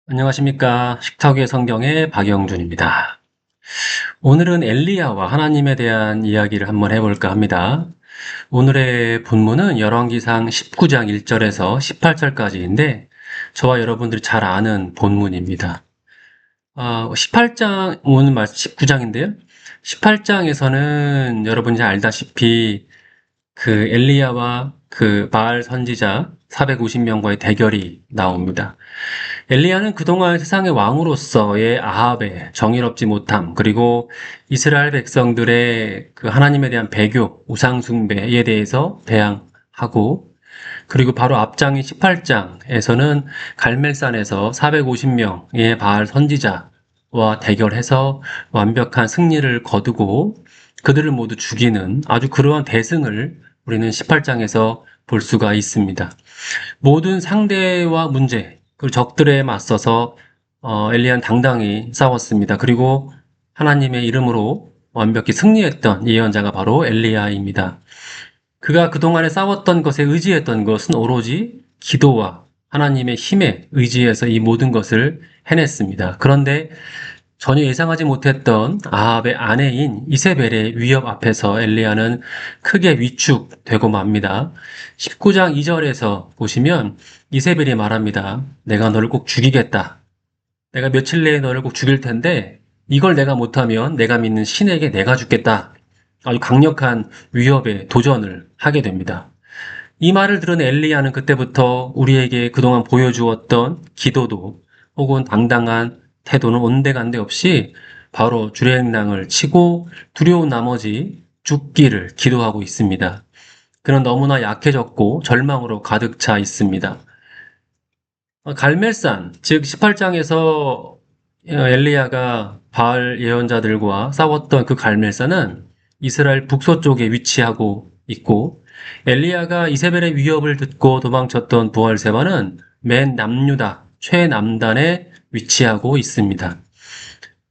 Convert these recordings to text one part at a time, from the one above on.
안녕하십니까. 식탁의 성경의 박영준입니다. 오늘은 엘리야와 하나님에 대한 이야기를 한번 해볼까 합니다. 오늘의 본문은 열왕기상 19장 1절에서 18절까지인데 저와 여러분들이 잘 아는 본문입니다. 18장, 오늘 말씀 19장인데요. 18장에서는 여러분이 잘 알다시피 그 엘리야와 그 바알 선지자 450명과의 대결이 나옵니다. 엘리야는 그동안 세상의 왕으로서의 아합의 정의롭지 못함, 그리고 이스라엘 백성들의 그 하나님에 대한 배교, 우상숭배에 대해서 대항하고, 그리고 바로 앞장인 18장에서는 갈멜산에서 450명의 바알 선지자와 대결해서 완벽한 승리를 거두고 그들을 모두 죽이는 아주 그러한 대승을 우리는 18장에서 볼 수가 있습니다. 모든 상대와 문제, 그리고 적들에 맞서서 엘리야는 당당히 싸웠습니다. 그리고 하나님의 이름으로 완벽히 승리했던 예언자가 바로 엘리야입니다. 그가 그동안에 싸웠던 것에 의지했던 것은 오로지 기도와 하나님의 힘에 의지해서 이 모든 것을 해냈습니다. 그런데 전혀 예상하지 못했던 아합의 아내인 이세벨의 위협 앞에서 엘리야는 크게 위축되고 맙니다. 19장 2절에서 보시면 이세벨이 말합니다. 내가 너를 꼭 죽이겠다. 내가 며칠 내에 너를 꼭 죽일 텐데 이걸 내가 못하면 내가 믿는 신에게 내가 죽겠다. 아주 강력한 위협에 도전을 하게 됩니다. 이 말을 들은 엘리야는 그때부터 우리에게 그동안 보여주었던 기도도 혹은 당당한 태도는 온데간데 없이 바로 주랭랑을 치고 두려운 나머지 죽기를 기도하고 있습니다. 그는 너무나 약해졌고 절망으로 가득 차 있습니다. 갈멜산, 즉 18장에서 엘리야가 바알 예언자들과 싸웠던 그 갈멜산은 이스라엘 북서쪽에 위치하고 있고, 엘리야가 이세벨의 위협을 듣고 도망쳤던 부엘세바는 맨 남유다 최남단에 위치하고 있습니다.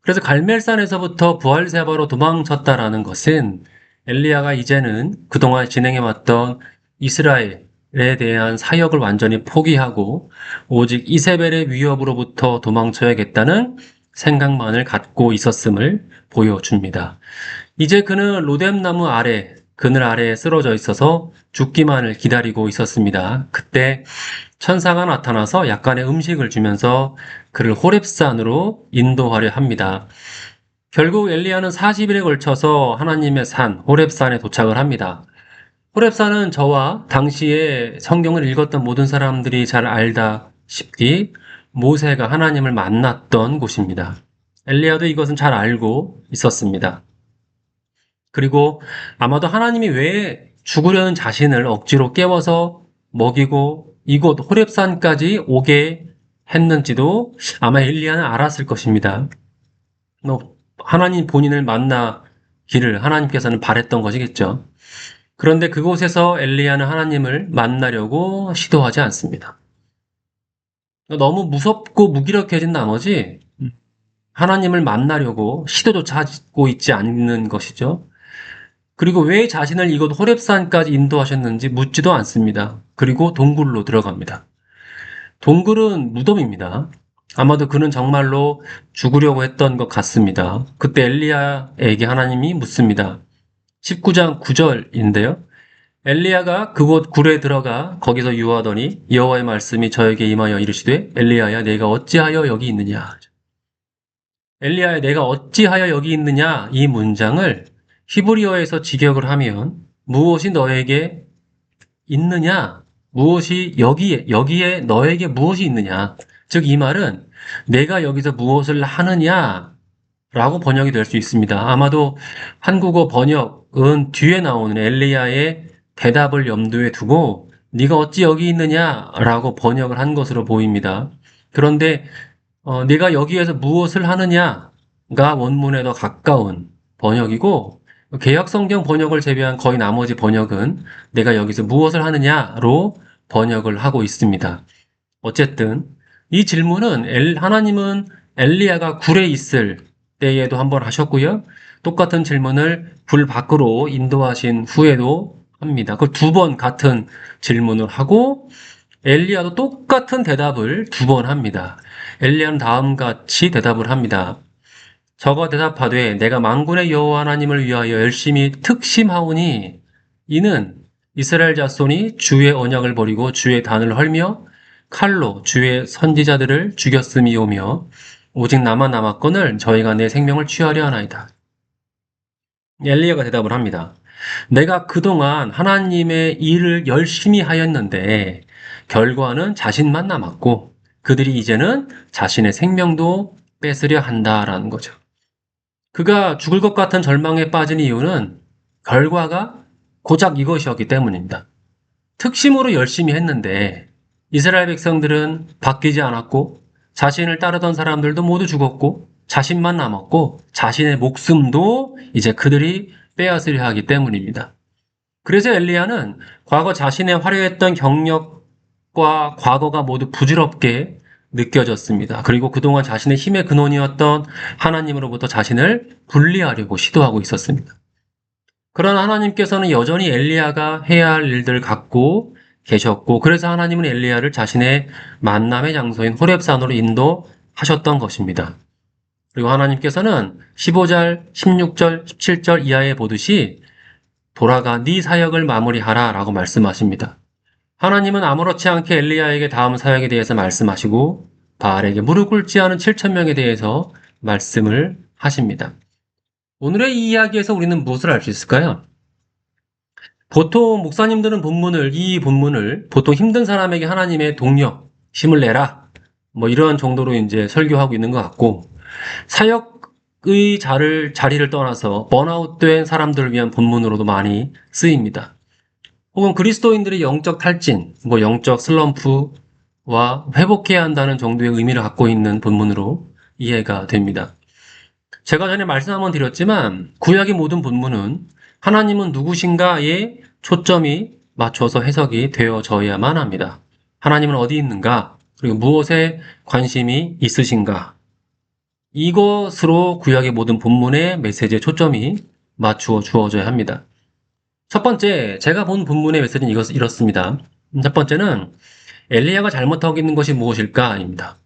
그래서 갈멜산에서부터 부엘세바로 도망쳤다라는 것은 엘리야가 이제는 그동안 진행해왔던 이스라엘에 대한 사역을 완전히 포기하고 오직 이세벨의 위협으로부터 도망쳐야겠다는 생각만을 갖고 있었음을 보여줍니다. 이제 그는 로뎀나무 아래, 그늘 아래에 쓰러져 있어서 죽기만을 기다리고 있었습니다. 그때 천사가 나타나서 약간의 음식을 주면서 그를 호렙산으로 인도하려 합니다. 결국 엘리야는 40일에 걸쳐서 하나님의 산, 호렙산에 도착을 합니다. 호렙산은 저와 당시에 성경을 읽었던 모든 사람들이 잘 알다시피 모세가 하나님을 만났던 곳입니다. 엘리야도 이것은 잘 알고 있었습니다. 그리고 아마도 하나님이 왜 죽으려는 자신을 억지로 깨워서 먹이고 이곳 호렙산까지 오게 했는지도 아마 엘리야는 알았을 것입니다. 하나님 본인을 만나기를 하나님께서는 바랬던 것이겠죠. 그런데 그곳에서 엘리야는 하나님을 만나려고 시도하지 않습니다. 너무 무섭고 무기력해진 나머지 하나님을 만나려고 시도조차 하고 있지 않는 것이죠. 그리고 왜 자신을 이곳 호렙산까지 인도하셨는지 묻지도 않습니다. 그리고 동굴로 들어갑니다. 동굴은 무덤입니다. 아마도 그는 정말로 죽으려고 했던 것 같습니다. 그때 엘리야에게 하나님이 묻습니다. 19장 9절인데요. 엘리야가 그곳 굴에 들어가 거기서 유하더니 여호와의 말씀이 저에게 임하여 이르시되 엘리야야 내가 어찌하여 여기 있느냐. 엘리야야 내가 어찌하여 여기 있느냐 이 문장을 히브리어에서 직역을 하면 무엇이 너에게 있느냐, 무엇이 여기에 너에게 무엇이 있느냐. 즉 이 말은 내가 여기서 무엇을 하느냐라고 번역이 될 수 있습니다. 아마도 한국어 번역은 뒤에 나오는 엘리야의 대답을 염두에 두고 네가 어찌 여기 있느냐라고 번역을 한 것으로 보입니다. 그런데 네가 여기에서 무엇을 하느냐가 원문에 더 가까운 번역이고 개역성경 번역을 제외한 거의 나머지 번역은 내가 여기서 무엇을 하느냐로 번역을 하고 있습니다. 어쨌든 이 질문은 하나님은 엘리야가 굴에 있을 때에도 한번 하셨고요. 똑같은 질문을 굴 밖으로 인도하신 후에도 합니다. 그 두 번 같은 질문을 하고 엘리야도 똑같은 대답을 두 번 합니다. 엘리야는 다음과 같이 대답을 합니다. 저가 대답하되 내가 만군의 여호와 하나님을 위하여 열심히 특심하오니 이는 이스라엘 자손이 주의 언약을 버리고 주의 단을 헐며 칼로 주의 선지자들을 죽였음이오며 오직 나만 남았거늘 저희가 내 생명을 취하려 하나이다. 엘리야가 대답을 합니다. 내가 그동안 하나님의 일을 열심히 하였는데 결과는 자신만 남았고 그들이 이제는 자신의 생명도 뺏으려 한다라는 거죠. 그가 죽을 것 같은 절망에 빠진 이유는 결과가 고작 이것이었기 때문입니다. 특심으로 열심히 했는데 이스라엘 백성들은 바뀌지 않았고 자신을 따르던 사람들도 모두 죽었고 자신만 남았고 자신의 목숨도 이제 그들이 빼앗으려 하기 때문입니다. 그래서 엘리야는 과거 자신의 화려했던 경력과 과거가 모두 부질없게 느껴졌습니다. 그리고 그동안 자신의 힘의 근원이었던 하나님으로부터 자신을 분리하려고 시도하고 있었습니다. 그러나 하나님께서는 여전히 엘리야가 해야 할 일들을 갖고 계셨고 그래서 하나님은 엘리야를 자신의 만남의 장소인 호렙산으로 인도하셨던 것입니다. 그리고 하나님께서는 15절, 16절, 17절 이하에 보듯이 돌아가 네 사역을 마무리하라 라고 말씀하십니다. 하나님은 아무렇지 않게 엘리야에게 다음 사역에 대해서 말씀하시고 바알에게 무릎 꿇지 않은 7천 명에 대해서 말씀을 하십니다. 오늘의 이 이야기에서 우리는 무엇을 알 수 있을까요? 보통 목사님들은 이 본문을 보통 힘든 사람에게 하나님의 동력, 힘을 내라 뭐 이런 정도로 이제 설교하고 있는 것 같고 사역의 자리를 떠나서 번아웃된 사람들을 위한 본문으로도 많이 쓰입니다. 혹은 그리스도인들의 영적 탈진, 영적 슬럼프와 회복해야 한다는 정도의 의미를 갖고 있는 본문으로 이해가 됩니다. 제가 전에 말씀 한번 드렸지만 구약의 모든 본문은 하나님은 누구신가에 초점이 맞춰서 해석이 되어져야만 합니다. 하나님은 어디 있는가? 그리고 무엇에 관심이 있으신가? 이것으로 구약의 모든 본문의 메시지에 초점이 맞추어 주어져야 합니다. 첫 번째, 제가 본 본문의 메시지는 이렇습니다. 첫 번째는 엘리야가 잘못하고 있는 것이 무엇일까?입니다.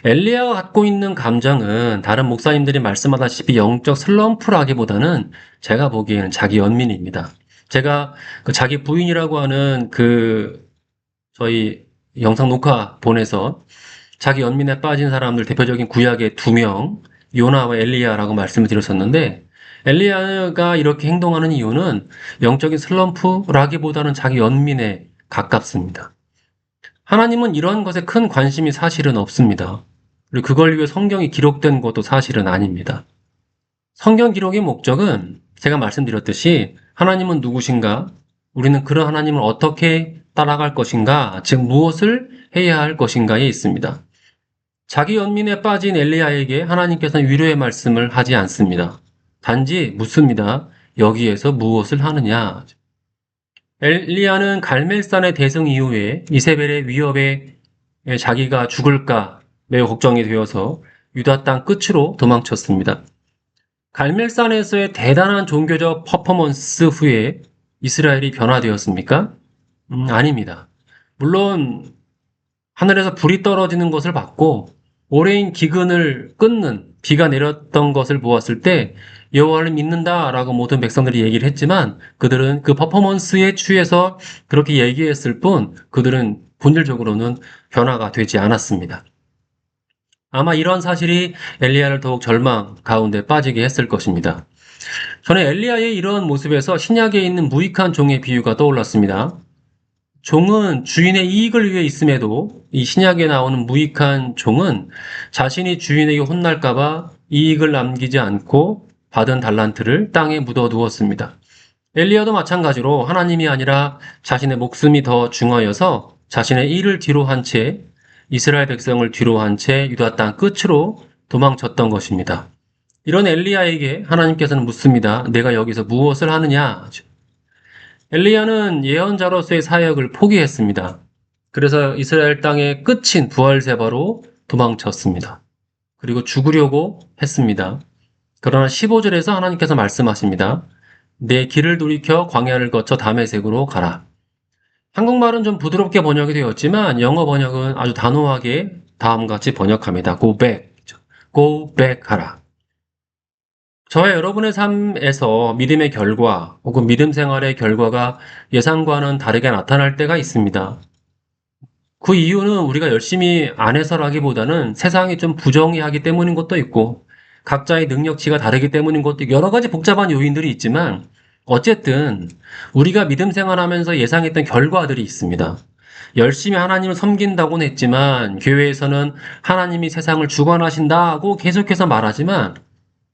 엘리야가 갖고 있는 감정은 다른 목사님들이 말씀하다시피 영적 슬럼프라기보다는 제가 보기에는 자기 연민입니다. 제가 그 자기 부인이라고 하는 저희 영상 녹화 본에서 자기 연민에 빠진 사람들 대표적인 구약의 2명, 요나와 엘리야라고 말씀을 드렸었는데 엘리야가 이렇게 행동하는 이유는 영적인 슬럼프라기보다는 자기 연민에 가깝습니다. 하나님은 이런 것에 큰 관심이 사실은 없습니다. 그리고 그걸 위해 성경이 기록된 것도 사실은 아닙니다. 성경 기록의 목적은 제가 말씀드렸듯이 하나님은 누구신가? 우리는 그런 하나님을 어떻게 따라갈 것인가? 즉 무엇을 해야 할 것인가에 있습니다. 자기 연민에 빠진 엘리야에게 하나님께서는 위로의 말씀을 하지 않습니다. 단지 묻습니다. 여기에서 무엇을 하느냐? 엘리야는 갈멜산의 대승 이후에 이세벨의 위협에 자기가 죽을까 매우 걱정이 되어서 유다 땅 끝으로 도망쳤습니다. 갈멜산에서의 대단한 종교적 퍼포먼스 후에 이스라엘이 변화되었습니까? 아닙니다. 물론 하늘에서 불이 떨어지는 것을 봤고 오랜 기근을 끊는 비가 내렸던 것을 보았을 때 여호와를 믿는다라고 모든 백성들이 얘기를 했지만 그들은 그 퍼포먼스에 취해서 그렇게 얘기했을 뿐 그들은 본질적으로는 변화가 되지 않았습니다. 아마 이런 사실이 엘리야를 더욱 절망 가운데 빠지게 했을 것입니다. 저는 엘리야의 이러한 모습에서 신약에 있는 무익한 종의 비유가 떠올랐습니다. 종은 주인의 이익을 위해 있음에도 이 신약에 나오는 무익한 종은 자신이 주인에게 혼날까봐 이익을 남기지 않고 받은 달란트를 땅에 묻어두었습니다. 엘리야도 마찬가지로 하나님이 아니라 자신의 목숨이 더 중하여서 자신의 일을 뒤로 한 채 이스라엘 백성을 뒤로 한 채 유다 땅 끝으로 도망쳤던 것입니다. 이런 엘리야에게 하나님께서는 묻습니다. 내가 여기서 무엇을 하느냐? 엘리야는 예언자로서의 사역을 포기했습니다. 그래서 이스라엘 땅의 끝인 부엘세바로 도망쳤습니다. 그리고 죽으려고 했습니다. 그러나 15절에서 하나님께서 말씀하십니다. 내 길을 돌이켜 광야를 거쳐 다메섹으로 가라. 한국말은 좀 부드럽게 번역이 되었지만 영어 번역은 아주 단호하게 다음과 같이 번역합니다. go back. go back 하라. 저와 여러분의 삶에서 믿음의 결과 혹은 믿음 생활의 결과가 예상과는 다르게 나타날 때가 있습니다. 그 이유는 우리가 열심히 안 해서라기보다는 세상이 좀 부정의하기 때문인 것도 있고 각자의 능력치가 다르기 때문인 것도 있고 여러 가지 복잡한 요인들이 있지만 어쨌든 우리가 믿음 생활하면서 예상했던 결과들이 있습니다. 열심히 하나님을 섬긴다고는 했지만 교회에서는 하나님이 세상을 주관하신다고 계속해서 말하지만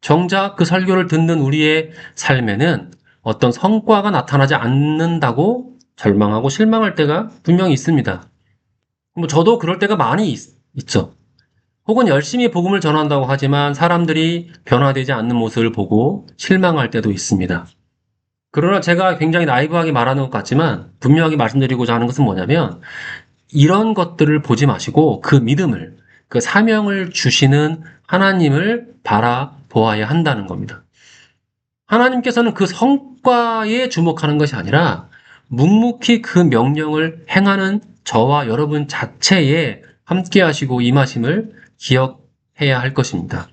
정작 그 설교를 듣는 우리의 삶에는 어떤 성과가 나타나지 않는다고 절망하고 실망할 때가 분명히 있습니다. 뭐 저도 그럴 때가 많이 있죠. 혹은 열심히 복음을 전한다고 하지만 사람들이 변화되지 않는 모습을 보고 실망할 때도 있습니다. 그러나 제가 굉장히 나이브하게 말하는 것 같지만 분명하게 말씀드리고자 하는 것은 뭐냐면 이런 것들을 보지 마시고 그 믿음을, 그 사명을 주시는 하나님을 바라보아야 한다는 겁니다. 하나님께서는 그 성과에 주목하는 것이 아니라 묵묵히 그 명령을 행하는 저와 여러분 자체에 함께 하시고 임하심을 기억해야 할 것입니다.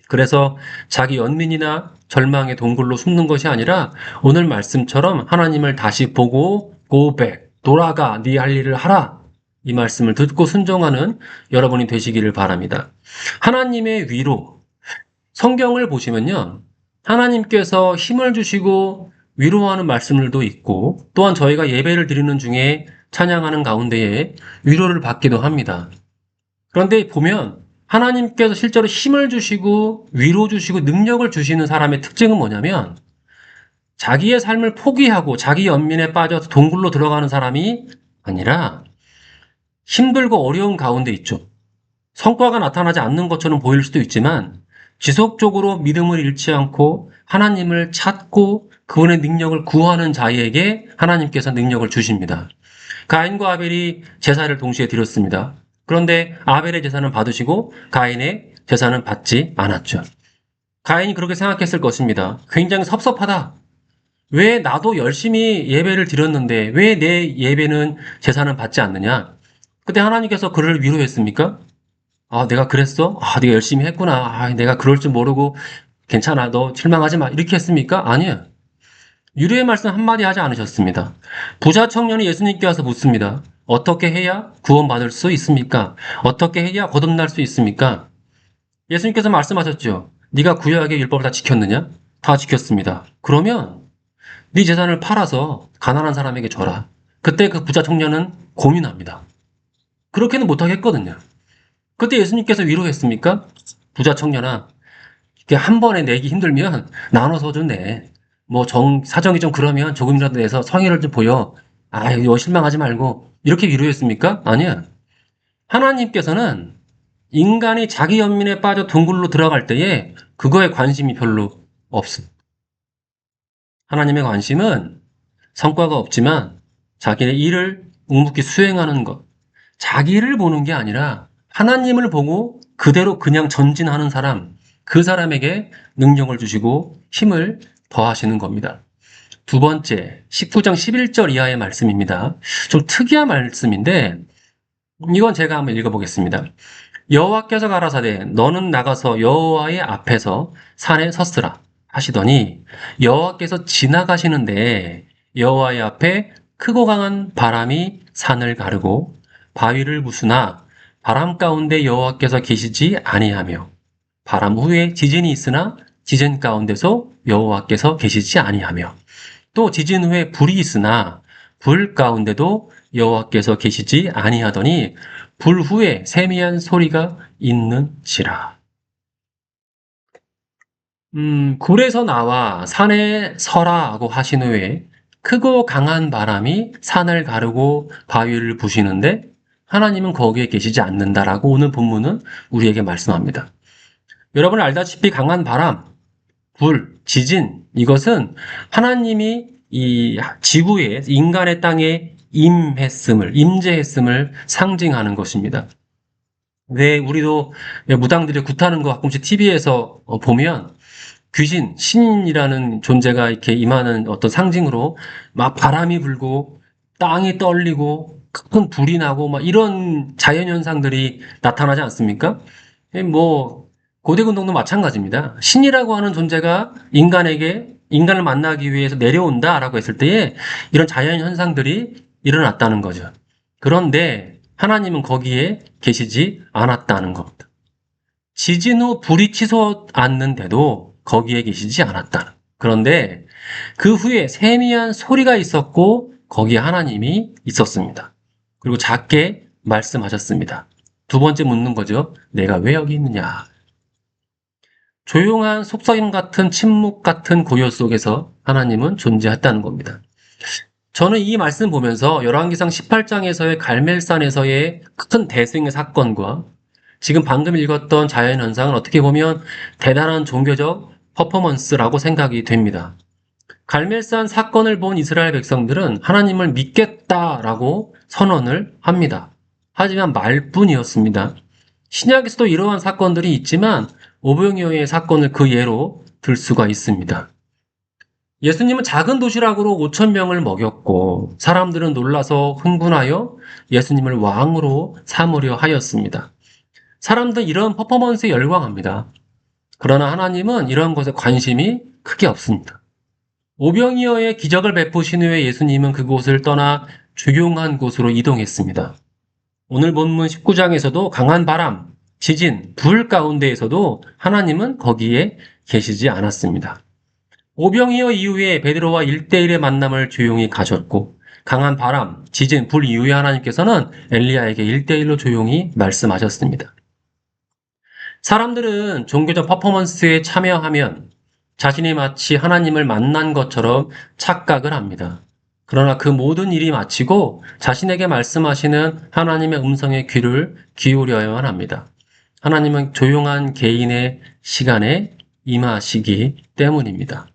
그래서 자기 연민이나 절망의 동굴로 숨는 것이 아니라 오늘 말씀처럼 하나님을 다시 보고 go back, 돌아가, 네 할 일을 하라. 이 말씀을 듣고 순종하는 여러분이 되시기를 바랍니다. 하나님의 위로, 성경을 보시면요. 하나님께서 힘을 주시고 위로하는 말씀들도 있고 또한 저희가 예배를 드리는 중에 찬양하는 가운데에 위로를 받기도 합니다. 그런데 보면 하나님께서 실제로 힘을 주시고 위로 주시고 능력을 주시는 사람의 특징은 뭐냐면 자기의 삶을 포기하고 자기 연민에 빠져서 동굴로 들어가는 사람이 아니라 힘들고 어려운 가운데 있죠. 성과가 나타나지 않는 것처럼 보일 수도 있지만 지속적으로 믿음을 잃지 않고 하나님을 찾고 그분의 능력을 구하는 자에게 하나님께서 능력을 주십니다. 가인과 아벨이 제사를 동시에 드렸습니다. 그런데 아벨의 제사는 받으시고 가인의 제사는 받지 않았죠. 가인이 그렇게 생각했을 것입니다. 굉장히 섭섭하다. 왜 나도 열심히 예배를 드렸는데 왜 내 예배는 제사는 받지 않느냐? 그때 하나님께서 그를 위로했습니까? 아, 내가 그랬어? 아, 내가 열심히 했구나. 아, 내가 그럴 줄 모르고 괜찮아. 너 실망하지 마. 이렇게 했습니까? 아니에요. 유리의 말씀 한마디 하지 않으셨습니다. 부자 청년이 예수님께 와서 묻습니다. 어떻게 해야 구원받을 수 있습니까? 어떻게 해야 거듭날 수 있습니까? 예수님께서 말씀하셨죠. 네가 구약의 율법을 다 지켰느냐? 다 지켰습니다. 그러면 네 재산을 팔아서 가난한 사람에게 줘라. 그때 그 부자 청년은 고민합니다. 그렇게는 못하겠거든요. 그때 예수님께서 위로했습니까? 부자 청년아, 이렇게 한 번에 내기 힘들면 나눠서 좀 내. 뭐 사정이 좀 그러면 조금이라도 내서 성의를 좀 보여. 아, 이거 실망하지 말고. 이렇게 위로했습니까? 아니야. 하나님께서는 인간이 자기 연민에 빠져 둥글로 들어갈 때에 그거에 관심이 별로 없습니다. 하나님의 관심은 성과가 없지만 자기의 일을 묵묵히 수행하는 것. 자기를 보는 게 아니라 하나님을 보고 그대로 그냥 전진하는 사람, 그 사람에게 능력을 주시고 힘을 더하시는 겁니다. 두 번째, 19장 11절 이하의 말씀입니다. 좀 특이한 말씀인데 이건 제가 한번 읽어보겠습니다. 여호와께서 가라사대 너는 나가서 여호와의 앞에서 산에 섰으라 하시더니 여호와께서 지나가시는데 여호와의 앞에 크고 강한 바람이 산을 가르고 바위를 부수나 바람 가운데 여호와께서 계시지 아니하며 바람 후에 지진이 있으나 지진 가운데서 여호와께서 계시지 아니하며 또 지진 후에 불이 있으나 불 가운데도 여호와께서 계시지 아니하더니 불 후에 세미한 소리가 있는지라. 굴에서 나와 산에 서라고 하신 후에 크고 강한 바람이 산을 가르고 바위를 부시는데 하나님은 거기에 계시지 않는다라고 오늘 본문은 우리에게 말씀합니다. 여러분 알다시피 강한 바람, 불, 지진 이것은 하나님이 이 지구에 인간의 땅에 임재했음을 상징하는 것입니다. 왜 우리도 무당들이 굿하는 거 가끔씩 TV에서 보면 신이라는 존재가 이렇게 임하는 어떤 상징으로 막 바람이 불고 땅이 떨리고 큰 불이 나고 막 이런 자연 현상들이 나타나지 않습니까? 뭐 고대근동도 마찬가지입니다. 신이라고 하는 존재가 인간을 만나기 위해서 내려온다라고 했을 때에 이런 자연 현상들이 일어났다는 거죠. 그런데 하나님은 거기에 계시지 않았다는 겁니다. 지진 후 불이 치솟았는데도 거기에 계시지 않았다. 그런데 그 후에 세미한 소리가 있었고 거기에 하나님이 있었습니다. 그리고 작게 말씀하셨습니다. 두 번째 묻는 거죠. 내가 왜 여기 있느냐? 조용한 속삭임 같은 침묵 같은 고요 속에서 하나님은 존재했다는 겁니다. 저는 이 말씀 보면서 열왕기상 18장에서의 갈멜산에서의 큰 대승의 사건과 지금 방금 읽었던 자연현상은 어떻게 보면 대단한 종교적 퍼포먼스라고 생각이 됩니다. 갈멜산 사건을 본 이스라엘 백성들은 하나님을 믿겠다라고 선언을 합니다. 하지만 말뿐이었습니다. 신약에서도 이러한 사건들이 있지만 오병이어의 사건을 그 예로 들 수가 있습니다. 예수님은 작은 도시락으로 5천 명을 먹였고 사람들은 놀라서 흥분하여 예수님을 왕으로 삼으려 하였습니다. 사람들은 이런 퍼포먼스에 열광합니다. 그러나 하나님은 이런 것에 관심이 크게 없습니다. 오병이어의 기적을 베푸신 후에 예수님은 그곳을 떠나 조용한 곳으로 이동했습니다. 오늘 본문 19장에서도 강한 바람, 지진, 불 가운데에서도 하나님은 거기에 계시지 않았습니다. 오병이어 이후에 베드로와 1대1의 만남을 조용히 가졌고 강한 바람, 지진, 불 이후에 하나님께서는 엘리야에게 1대1로 조용히 말씀하셨습니다. 사람들은 종교적 퍼포먼스에 참여하면 자신이 마치 하나님을 만난 것처럼 착각을 합니다. 그러나 그 모든 일이 마치고 자신에게 말씀하시는 하나님의 음성에 귀를 기울여야만 합니다. 하나님은 조용한 개인의 시간에 임하시기 때문입니다.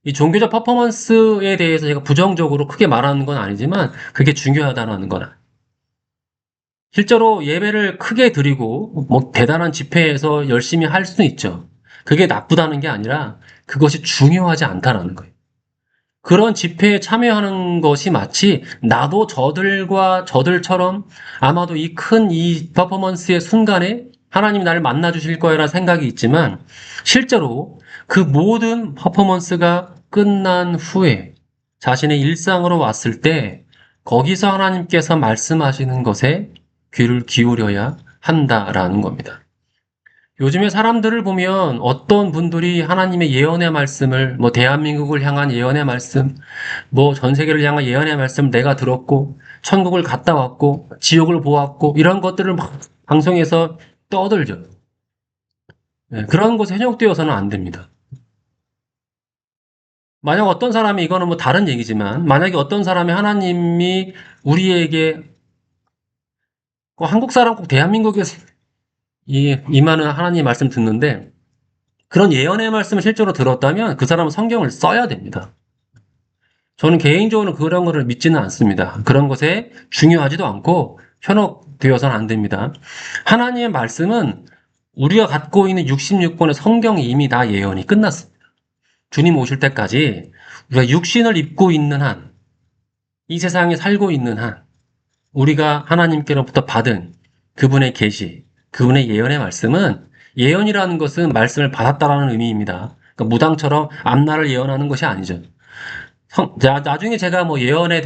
이 종교적 퍼포먼스에 대해서 제가 부정적으로 크게 말하는 건 아니지만 그게 중요하다는 건 실제로 예배를 크게 드리고 뭐 대단한 집회에서 열심히 할 수는 있죠. 그게 나쁘다는 게 아니라 그것이 중요하지 않다라는 거예요. 그런 집회에 참여하는 것이 마치 나도 저들처럼 아마도 이 퍼포먼스의 순간에 하나님이 나를 만나 주실 거야라는 생각이 있지만 실제로 그 모든 퍼포먼스가 끝난 후에 자신의 일상으로 왔을 때 거기서 하나님께서 말씀하시는 것에 귀를 기울여야 한다라는 겁니다. 요즘에 사람들을 보면 어떤 분들이 하나님의 예언의 말씀을, 뭐 대한민국을 향한 예언의 말씀, 뭐 전 세계를 향한 예언의 말씀 내가 들었고, 천국을 갔다 왔고, 지옥을 보았고, 이런 것들을 막 방송에서 떠들죠. 네, 그런 것에 현혹되어서는 안 됩니다. 만약 어떤 사람이, 이거는 뭐 다른 얘기지만, 만약에 어떤 사람이 하나님이 우리에게, 한국 사람 꼭 대한민국에서 임하는 하나님 말씀 듣는데, 그런 예언의 말씀을 실제로 들었다면 그 사람은 성경을 써야 됩니다. 저는 개인적으로 그런 거를 믿지는 않습니다. 그런 것에 중요하지도 않고 현혹되어서는 안 됩니다. 하나님의 말씀은 우리가 갖고 있는 66권의 성경이 이미 다 예언이 끝났습니다. 주님 오실 때까지 우리가 육신을 입고 있는 한, 이 세상에 살고 있는 한, 우리가 하나님께로부터 받은 그분의 계시, 그분의 예언의 말씀은 예언이라는 것은 말씀을 받았다라는 의미입니다. 그러니까 무당처럼 앞날을 예언하는 것이 아니죠. 나중에 제가 뭐 예언서에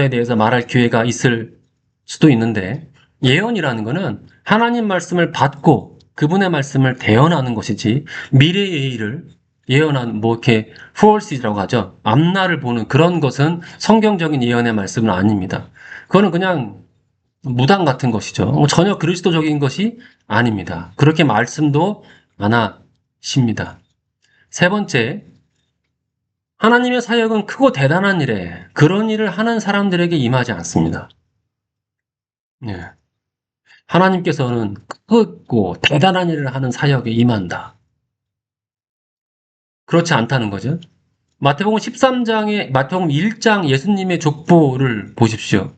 대해서 말할 기회가 있을 수도 있는데, 예언이라는 거는 하나님 말씀을 받고 그분의 말씀을 대언하는 것이지, 미래의 일을 예언하는, 뭐 이렇게, 프롤시라고 하죠. 앞날을 보는 그런 것은 성경적인 예언의 말씀은 아닙니다. 그거는 그냥 무당 같은 것이죠. 전혀 그리스도적인 것이 아닙니다. 그렇게 말씀도 안 하십니다. 세 번째, 하나님의 사역은 크고 대단한 일에 그런 일을 하는 사람들에게 임하지 않습니다. 네. 하나님께서는 크고 대단한 일을 하는 사역에 임한다. 그렇지 않다는 거죠. 마태복음 1장 예수님의 족보를 보십시오.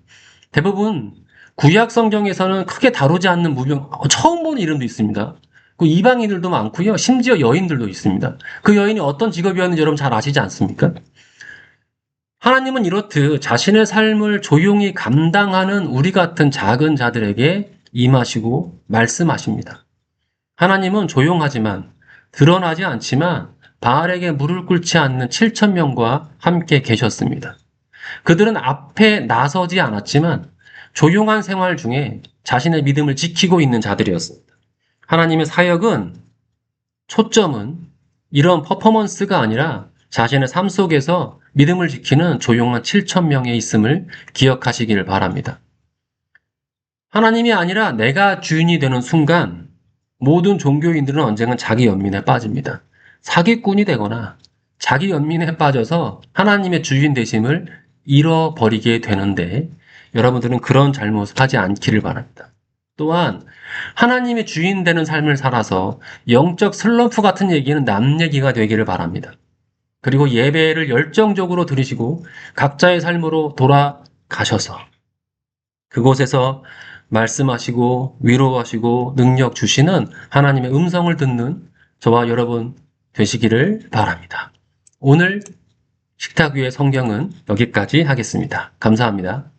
대부분 구약 성경에서는 크게 다루지 않는 처음 보는 이름도 있습니다. 그 이방인들도 많고요. 심지어 여인들도 있습니다. 그 여인이 어떤 직업이었는지 여러분 잘 아시지 않습니까? 하나님은 이렇듯 자신의 삶을 조용히 감당하는 우리 같은 작은 자들에게 임하시고 말씀하십니다. 하나님은 조용하지만 드러나지 않지만 바알에게 무릎 꿇지 않는 7천 명과 함께 계셨습니다. 그들은 앞에 나서지 않았지만 조용한 생활 중에 자신의 믿음을 지키고 있는 자들이었습니다. 하나님의 사역은 초점은 이런 퍼포먼스가 아니라 자신의 삶 속에서 믿음을 지키는 조용한 7천 명의 있음을 기억하시기를 바랍니다. 하나님이 아니라 내가 주인이 되는 순간 모든 종교인들은 언젠간 자기 연민에 빠집니다. 사기꾼이 되거나 자기 연민에 빠져서 하나님의 주인 되심을 잃어버리게 되는데 여러분들은 그런 잘못을 하지 않기를 바랍니다. 또한 하나님의 주인 되는 삶을 살아서 영적 슬럼프 같은 얘기는 남 얘기가 되기를 바랍니다. 그리고 예배를 열정적으로 들으시고 각자의 삶으로 돌아가셔서 그곳에서 말씀하시고 위로하시고 능력 주시는 하나님의 음성을 듣는 저와 여러분 되시기를 바랍니다. 오늘 식탁 위의 성경은 여기까지 하겠습니다. 감사합니다.